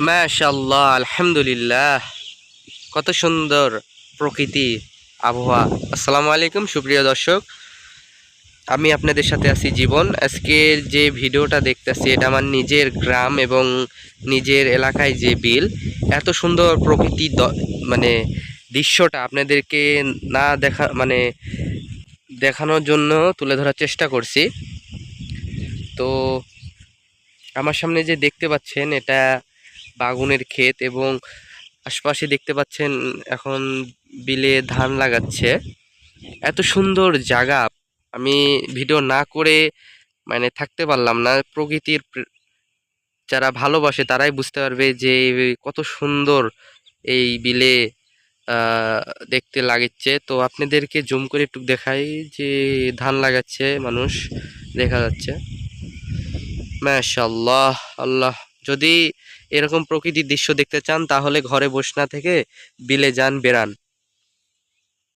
মাশাআল্লাহ, আলহামদুলিল্লাহ। কত সুন্দর প্রকৃতি, আবহাওয়া। আসসালামু আলাইকুম সুপ্রিয় দর্শক, আমি আপনাদের সাথে আছি জীবন। আজকের যে ভিডিওটা দেখতেছি এটা আমার নিজের গ্রাম এবং নিজের এলাকায় যে বিল, এত সুন্দর প্রকৃতি মানে দৃশ্যটা আপনাদেরকে না দেখা মানে দেখানোর জন্য তুলে ধরার চেষ্টা করছি। তো আমার সামনে যে দেখতে পাচ্ছেন এটা বাগুনের ক্ষেত এবং আশপাশে দেখতে পাচ্ছেন এখন বিলে ধান লাগাচ্ছে। এত সুন্দর জায়গা, আমি ভিডিও না করে থাকতে পারলাম না। প্রকৃতির যারা ভালোবাসে তারাই বুঝতে পারবে যে কত সুন্দর এই বিলে আহ দেখতে লাগছে। তো আপনাদেরকে জুম করে একটু দেখাই যে ধান লাগাচ্ছে মানুষ, দেখা যাচ্ছে। মাশাআল্লাহ, আল্লাহ। যদি এরকম প্রকৃতির দৃশ্য দেখতে চান তাহলে ঘরে বসে না থেকে বিলে যান, বেড়ান।